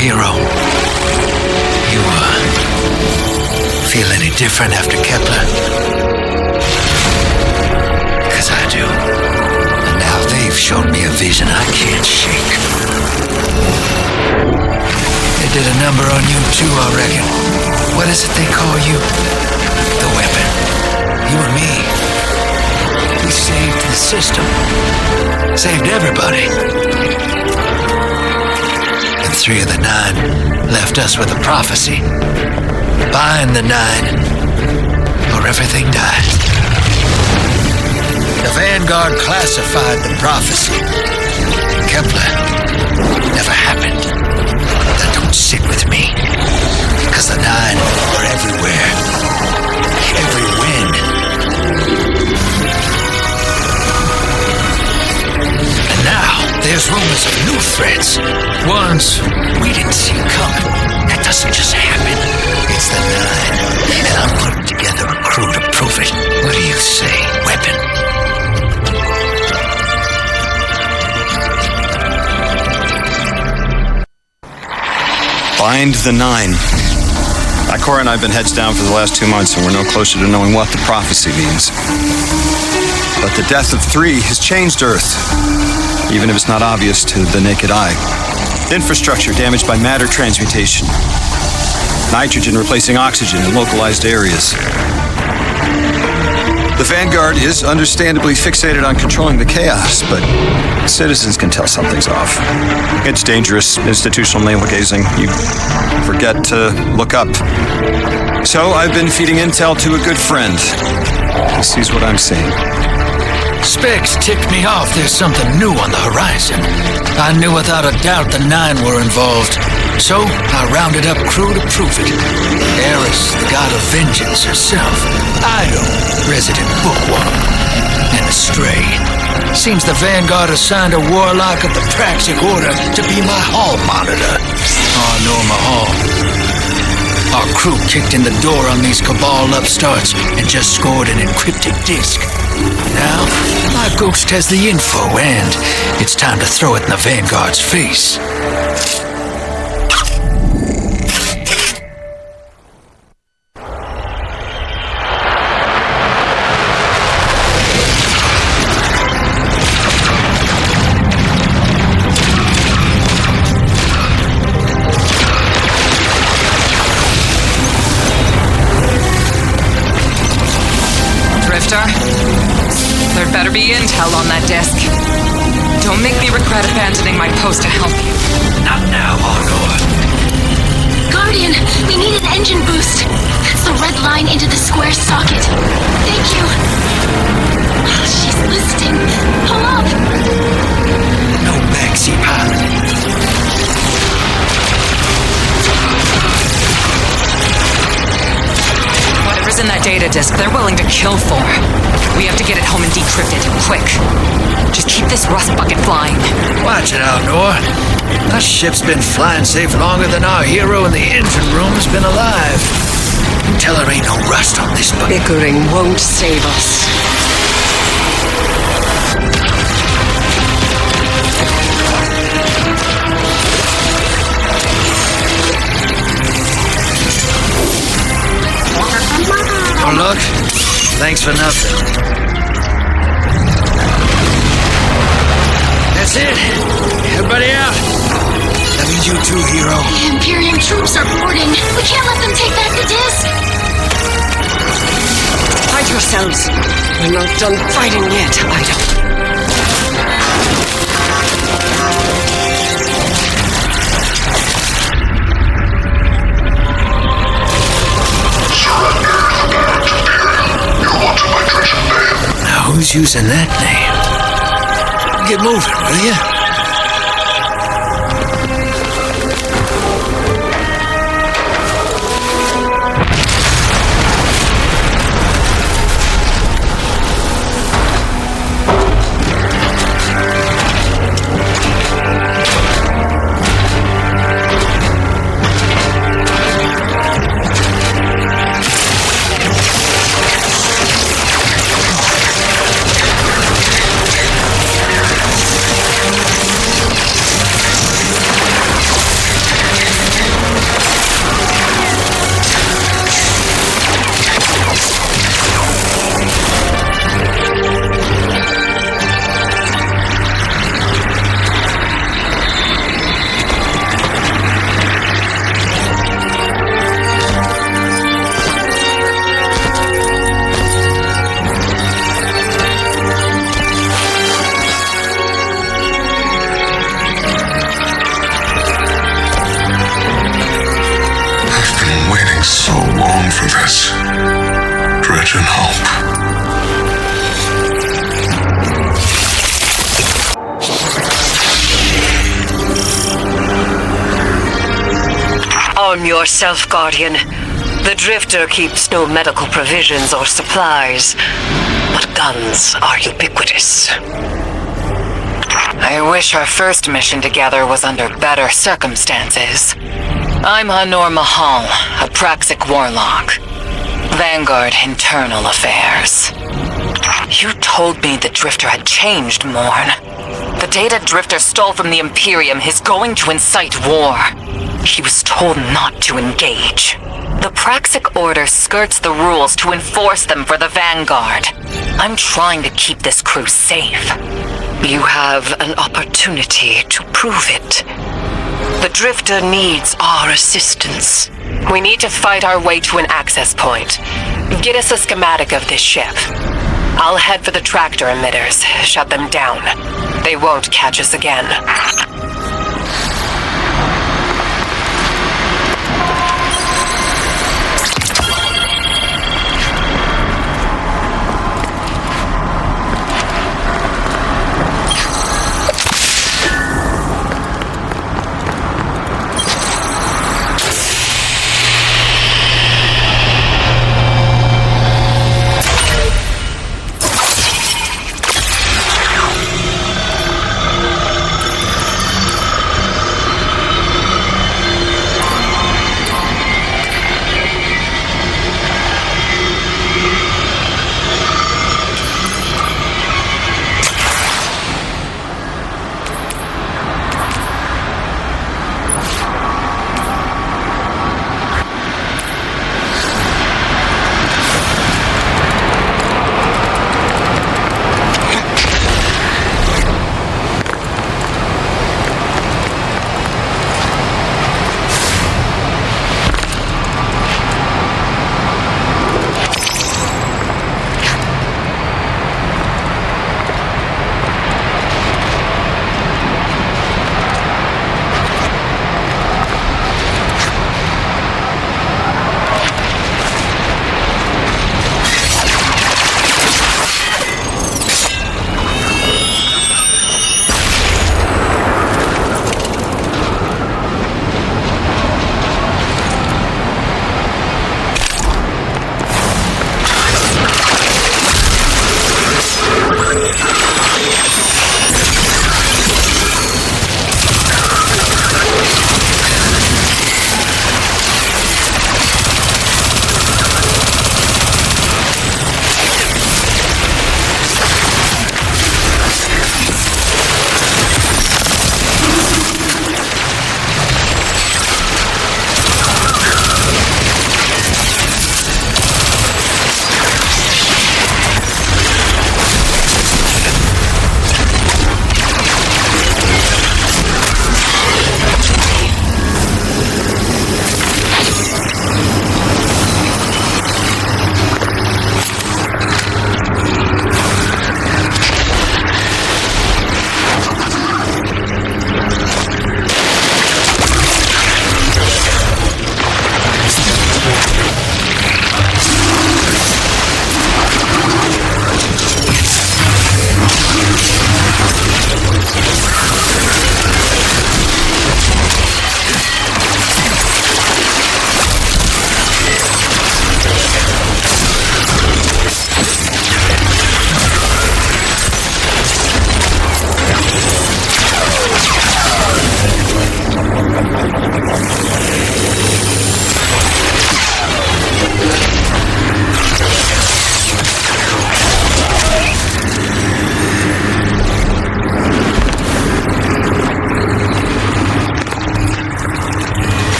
hero. You, feel any different after Kepler? Because I do. And now they've shown me a vision I can't shake. They did a number on you too, I reckon. What is it they call you? The weapon. You and me. We saved the system. Saved everybody. And 3 of the 9 left us with a prophecy. Bind the 9, or everything dies. The Vanguard classified the prophecy. Kepler never happened. That don't sit with me. Because the 9 are everywhere. Every wind. And now, there's rumors of new threats. Ones we didn't see coming. That doesn't just happen. It's the 9. And I'm putting together a crew to prove it. What do you say, weapon? Bind the 9. Ikora and I have been heads down for the last 2 months, and we're no closer to knowing what the prophecy means. But the death of 3 has changed Earth, even if it's not obvious to the naked eye. Infrastructure damaged by matter transmutation. Nitrogen replacing oxygen in localized areas. The Vanguard is understandably fixated on controlling the chaos, but citizens can tell something's off. It's dangerous, institutional navel-gazing. You forget to look up. So I've been feeding intel to a good friend. He sees what I'm seeing. Specs ticked me off. There's something new on the horizon. I knew without a doubt the 9 were involved. So I rounded up crew to prove it. Eris, the god of vengeance herself. Idol, resident bookworm. And Astray. Seems the Vanguard assigned a warlock of the Praxic Order to be my hall monitor. Oh, Norma Hall. Our crew kicked in the door on these Cabal upstarts and just scored an encrypted disk. Now, my ghost has the info, and it's time to throw it in the Vanguard's face. There better be intel on that disk. Don't make me regret abandoning my post to help you. Not now, Honor. Guardian, we need an engine boost. That's the red line into the square socket. Thank you. Oh, she's listening. Pull up. No backseat pilot. Whatever's in that data disk, they're willing to kill for. We have to get it home and decrypt it, quick. Just keep this rust bucket flying. Watch it out, Nor. That ship's been flying safe longer than our hero in the engine room's been alive. Tell her ain't no rust on this bucket. Bickering won't save us. Oh, look. Thanks for nothing. That's it. Everybody out. That means you too, hero. The Imperium troops are boarding. We can't let them take back the disc. Hide yourselves. We're not done fighting yet, Idol. Now, who's using that name? Get moving, will you? Arm yourself, Guardian. The Drifter keeps no medical provisions or supplies, but guns are ubiquitous. I wish our first mission together was under better circumstances. I'm Hanor Mahal, a Praxic warlock. Vanguard Internal Affairs. You told me the Drifter had changed, Morn. The data Drifter stole from the Imperium is going to incite war. He was told not to engage. The Praxic Order skirts the rules to enforce them for the Vanguard. I'm trying to keep this crew safe. You have an opportunity to prove it. The Drifter needs our assistance. We need to fight our way to an access point. Get us a schematic of this ship. I'll head for the tractor emitters, shut them down. They won't catch us again.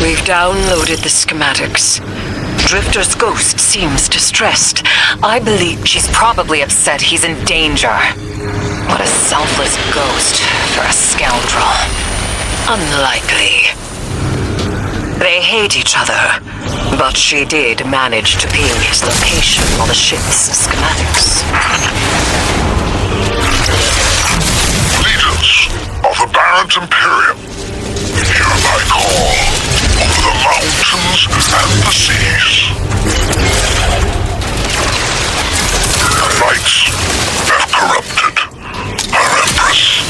We've downloaded the schematics. Drifter's ghost seems distressed. I believe She's probably upset he's in danger. What a selfless ghost for a scoundrel. unlikely. They hate each other. But she did manage to ping his location on the ship's schematics. Leaders of the Barrent Imperium, hear my call over the mountains and the seas. The Knights have corrupted our Empress.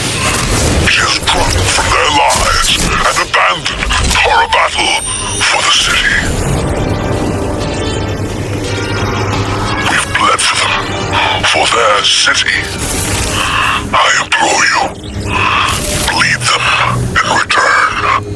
She has run from their lives and abandoned Tara battle for the city. We've bled for them, for their city. I implore you, bleed them in return.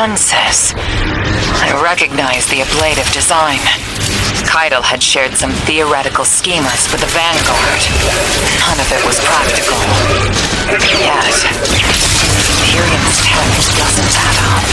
Defenses. I recognize the ablative design. Keitel had shared some theoretical schemas with the Vanguard. None of it was practical. Yet, Imperium's tech doesn't add up.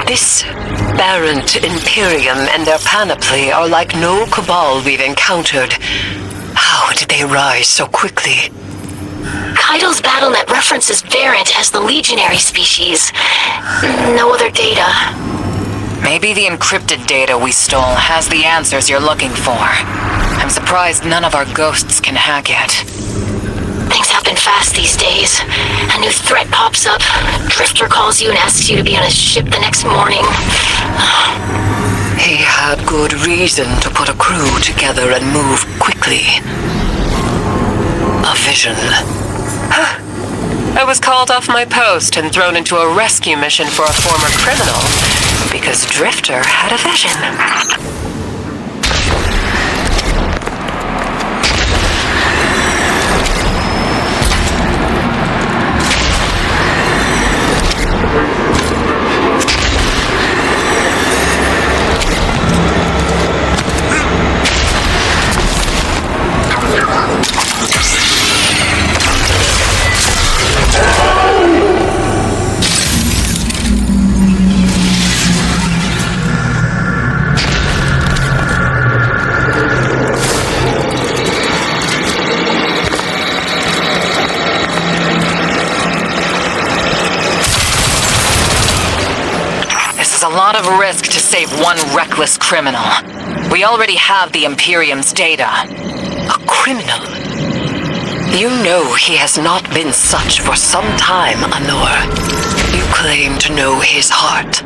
This Barrent Imperium and their panoply are like no Cabal we've encountered. How did they rise so quickly? Keitel's BattleNet references Barrent as the legionary species. No other data. Maybe the encrypted data we stole has the answers you're looking for. I'm surprised none of our ghosts can hack it. Things happen fast these days. A new threat pops up. Drifter calls you and asks you to be on his ship the next morning. He had good reason to put a crew together and move quickly. A vision. I was called off my post and thrown into a rescue mission for a former criminal because Drifter had a vision. A lot of risk to save one reckless criminal. We already have the Imperium's data. A criminal? You know he has not been such for some time, Anor. You claim to know his heart.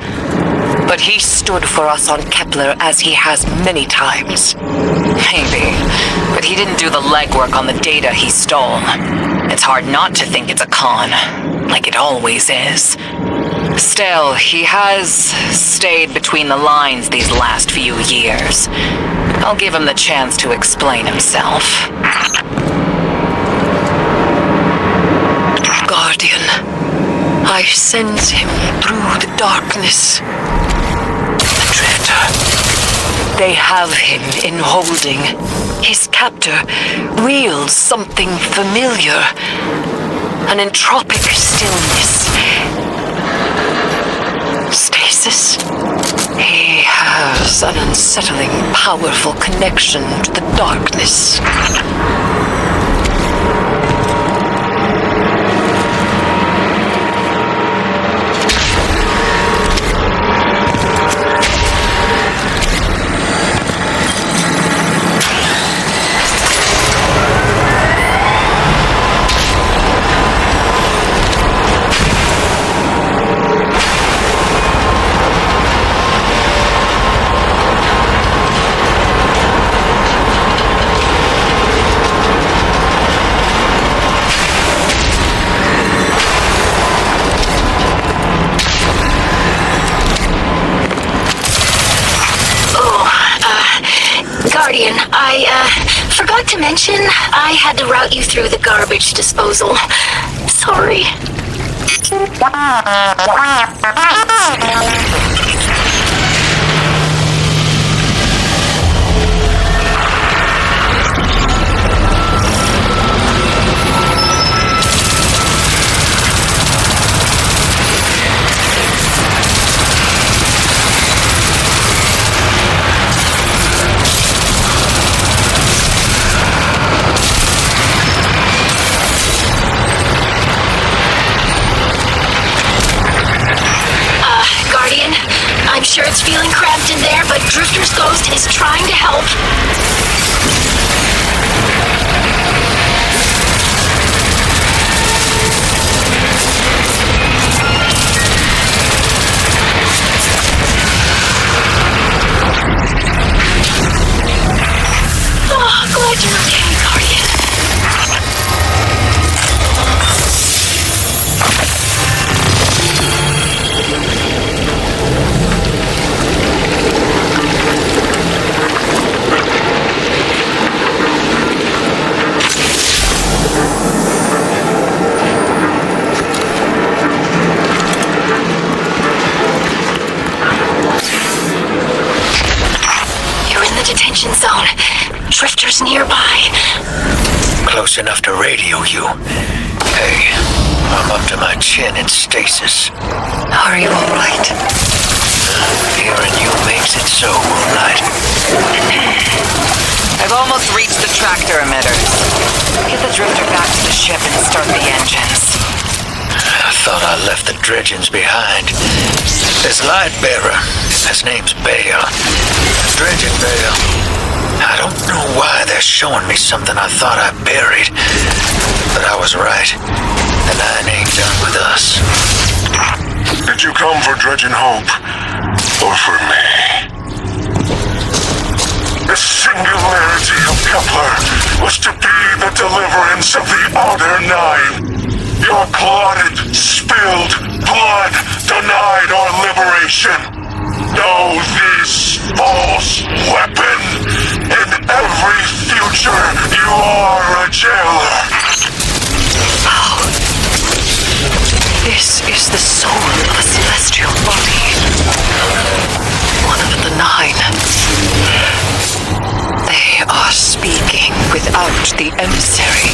But he stood for us on Kepler as he has many times. Maybe. but he didn't do the legwork on the data he stole. It's hard not to think it's a con, like it always is. Still, he has stayed between the lines these last few years. I'll give him the chance to explain himself. Guardian, I sense him through the darkness. The Drifter. They have him in holding. His captor wields something familiar. An entropic stillness. Stasis. He has an unsettling, powerful connection to the darkness. Guardian, I forgot to mention I had to route you through the garbage disposal. Sorry. I'm sure it's feeling cramped in there, but Drifter's ghost is trying to help. Oh, glad you're okay, Guardian. Detention zone. Drifter's nearby. Close enough to radio you. Hey, I'm up to my chin in stasis. Are you alright? Hearing you makes it so, Moonlight. I've almost reached the tractor emitters. Get the Drifter back to the ship and start the engines. I thought I left the dredgings behind. This light bearer, his name's Bale. Dredging Bale. I don't know why they're showing me something I thought I buried. But I was right. The Nine ain't done with us. Did you come for Dredging Hope? Or for me? The singularity of Kepler was to be the deliverance of the Outer Nine. Your clotted, spilled blood denied our liberation. Know this false weapon. In every future, you are a jailer. Oh. This is the soul of a celestial body. One of the Nine. They are speaking without the emissary.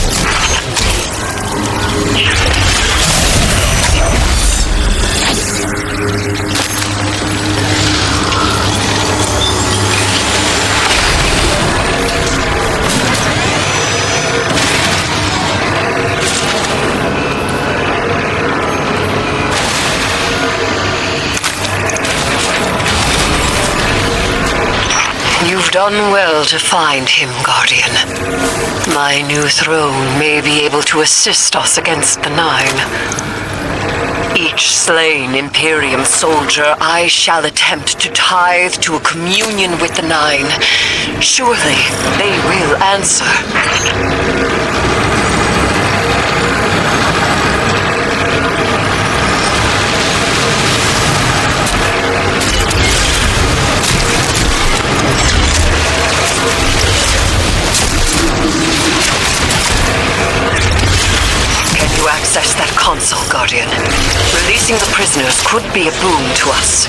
You've done well to find him, Guardian. My new throne may be able to assist us against the Nine. each slain Imperium soldier, I shall attempt to tithe to a communion with the Nine. Surely they will answer. Access that console, Guardian. Releasing the prisoners could be a boon to us.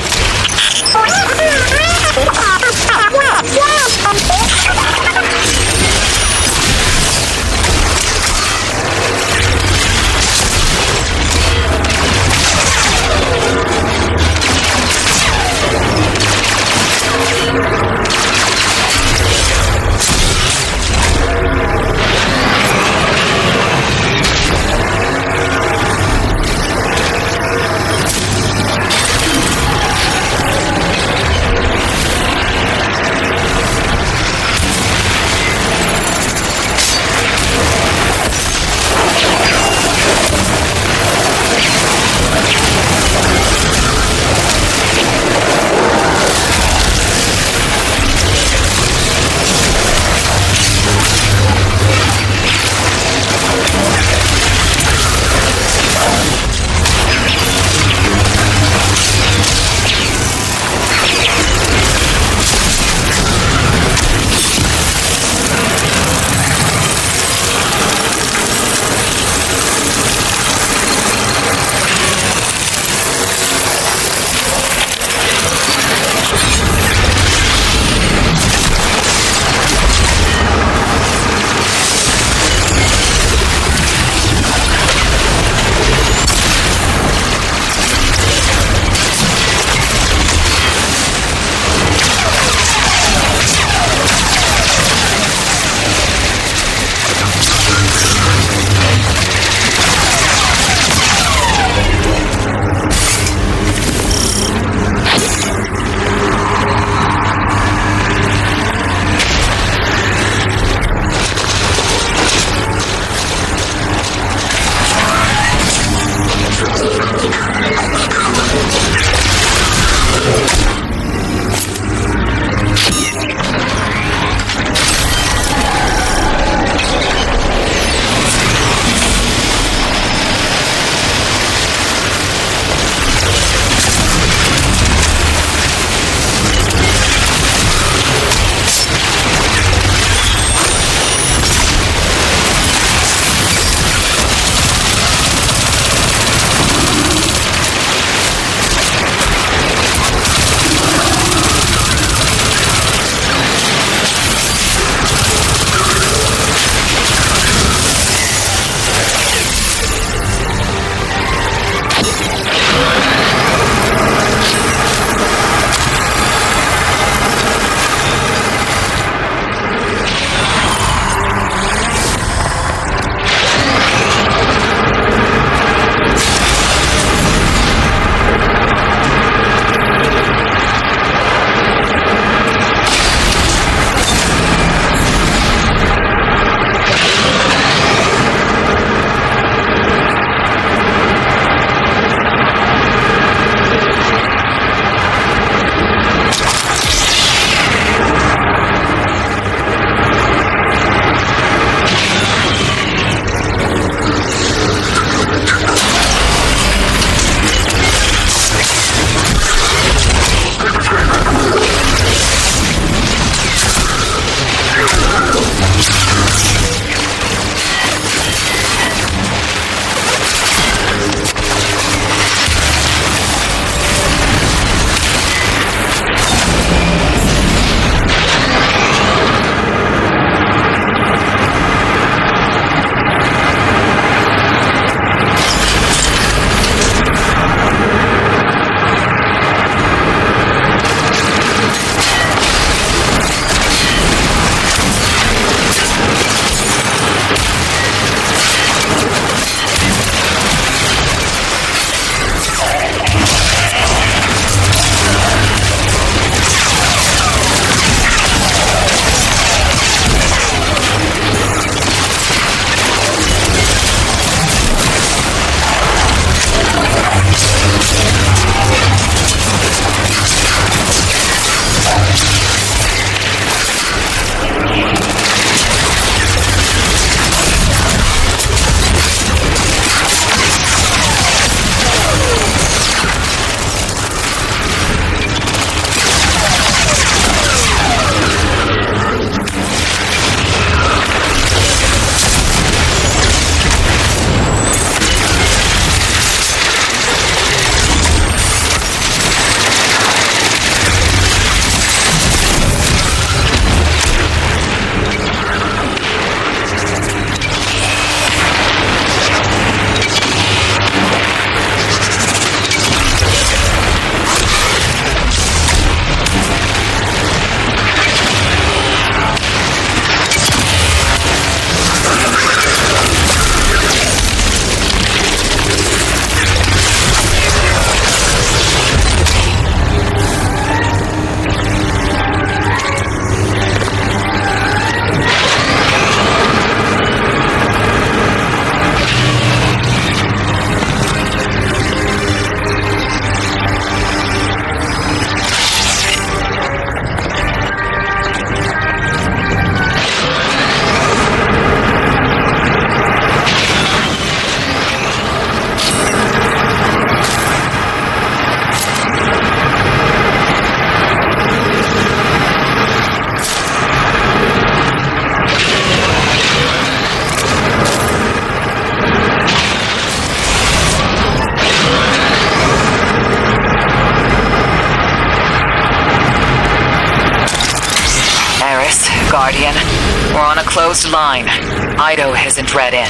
closed line. Ido isn't read in.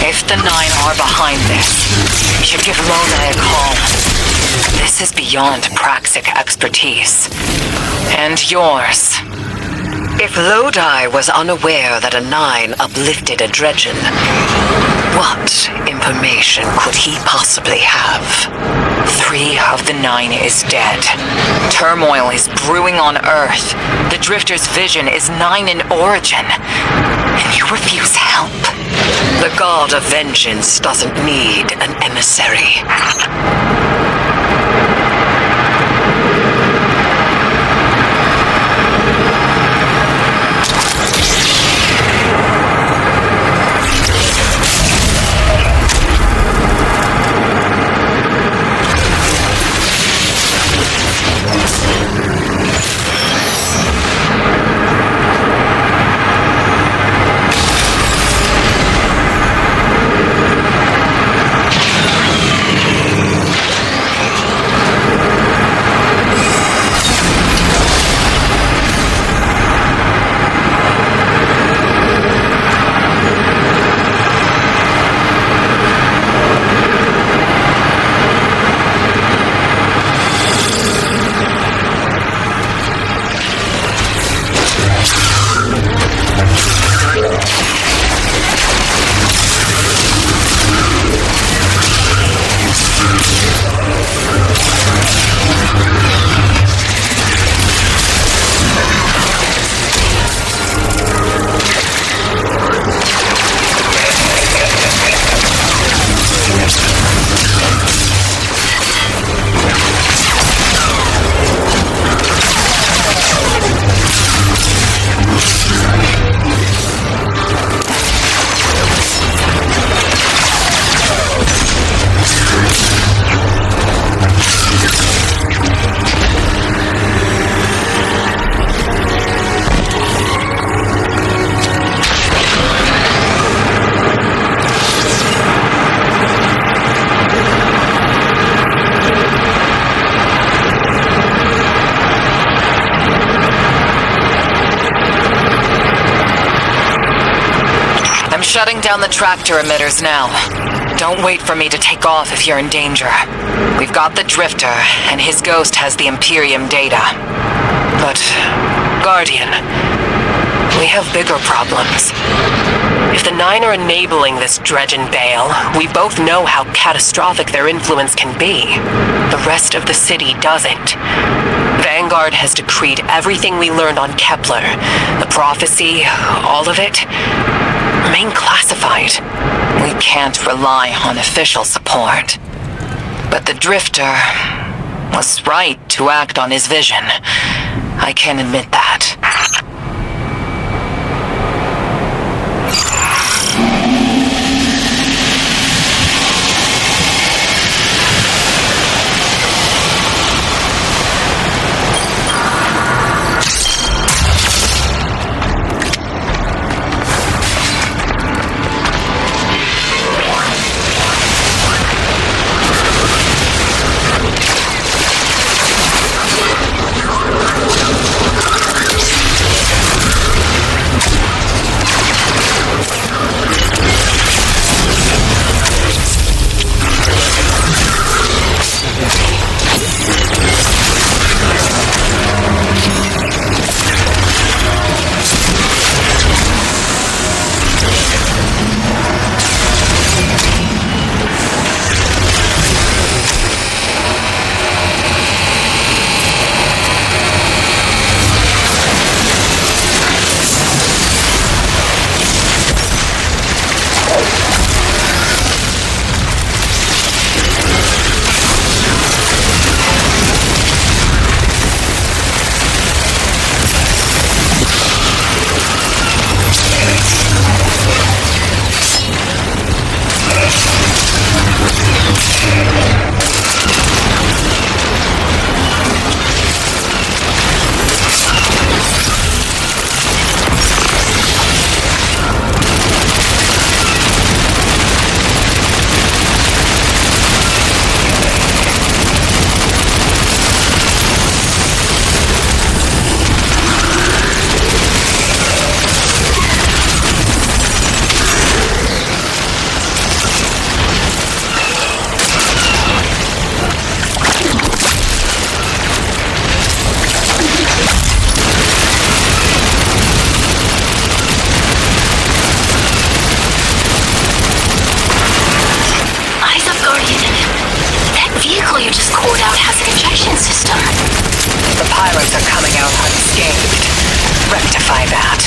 If the 9 are behind this, you should give Lodi a call. This is beyond Praxic expertise. And yours. If Lodi was unaware that a 9 uplifted a Dredgen, what information could he possibly have? 3 of the 9 is dead. Turmoil is brewing on Earth. The Drifter's vision is 9 in origin. And you refuse help? The God of Vengeance doesn't need an emissary. Shutting down the tractor emitters now. Don't wait for me to take off if you're in danger. We've got the Drifter, and his ghost has the Imperium data. But, Guardian, we have bigger problems. If the 9 are enabling this Dredgen Bale, we both know how catastrophic their influence can be. The rest of the city doesn't. Vanguard has decreed everything we learned on Kepler, the prophecy, all of it, remain classified. We can't rely on official support. But the Drifter was right to act on his vision. I can admit that. pilots are coming out unscathed. Rectify that.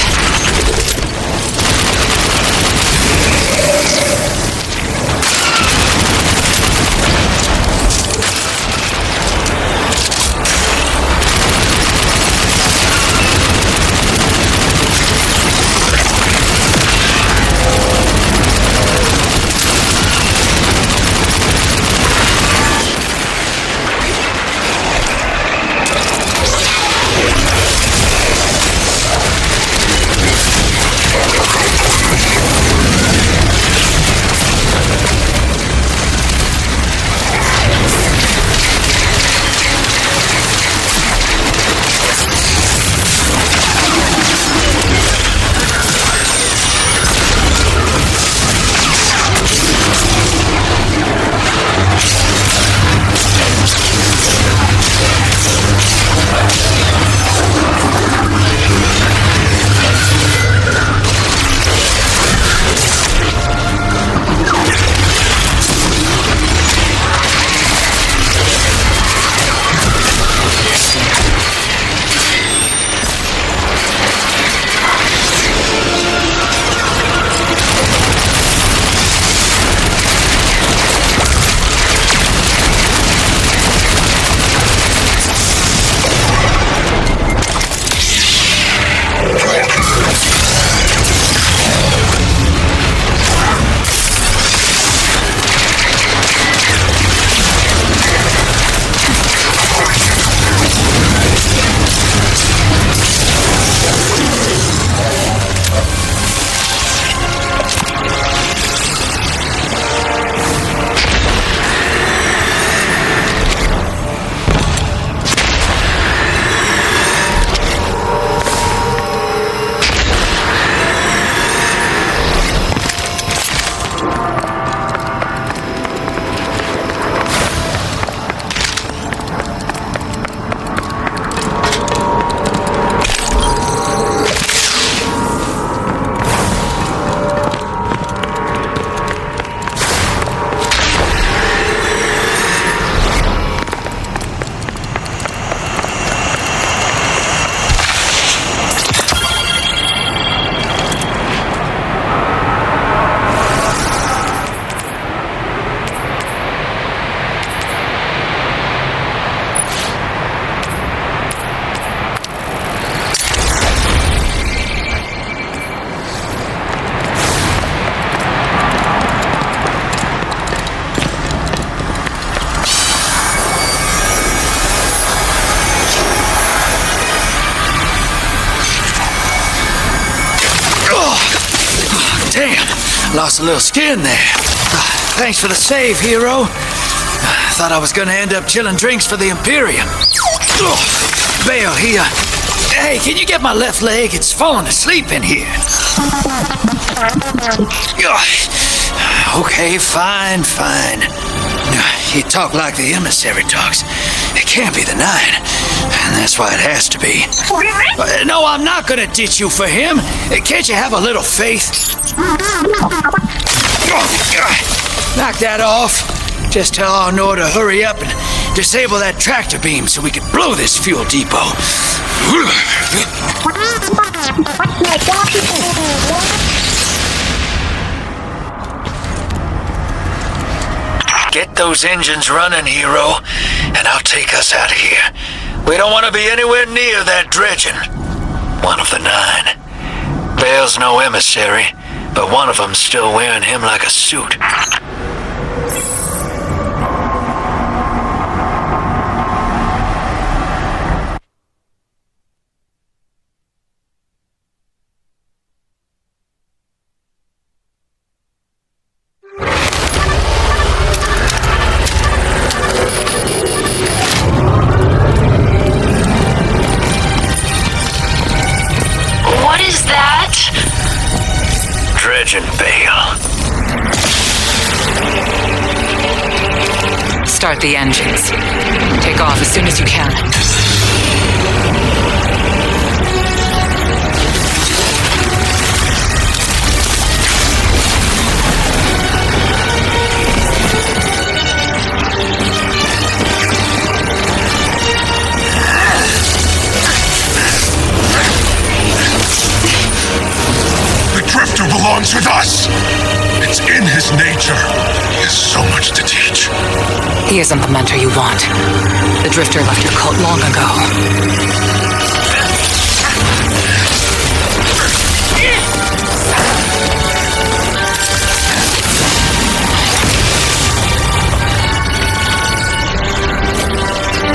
Lost a little skin there. Thanks for the save, hero. Thought I was gonna end up chilling drinks for the Imperium. Bale, hey, can you get my left leg? It's falling asleep in here. Okay, fine. You talk like the emissary talks. It can't be the 9, and that's why it has to be. No, I'm not gonna ditch you for him. Can't you have a little faith? Knock that off. Just tell Arnor to hurry up and disable that tractor beam so we can blow this fuel depot. Get those engines running, hero, and I'll take us out of here. We don't want to be anywhere near that dredging. One of the 9. Bale's no emissary, but one of them's still wearing him like a suit. Start the engines. Take off as soon as you can. He isn't the mentor you want. The Drifter left your cult long ago.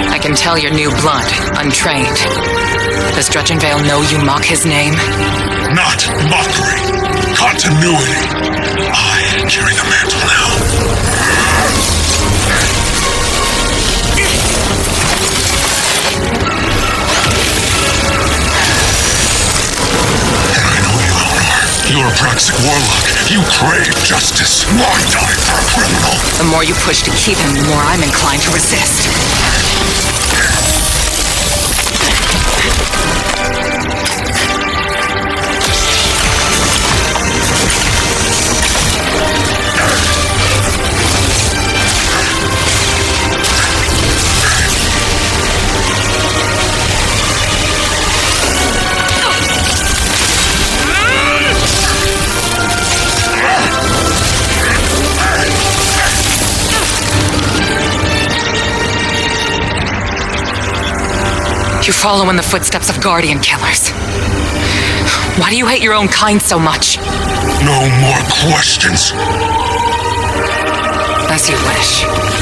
I can tell you're new blood, untrained. Does Dredgenvale know you mock his name? Not mockery. Continuity. I carry the mantle now. And I know you, Eleanor. You're a praxic warlock. You crave justice. Why die for a criminal? The more you push to keep him, the more I'm inclined to resist. You follow in the footsteps of Guardian killers. Why do you hate your own kind so much? No more questions. As you wish.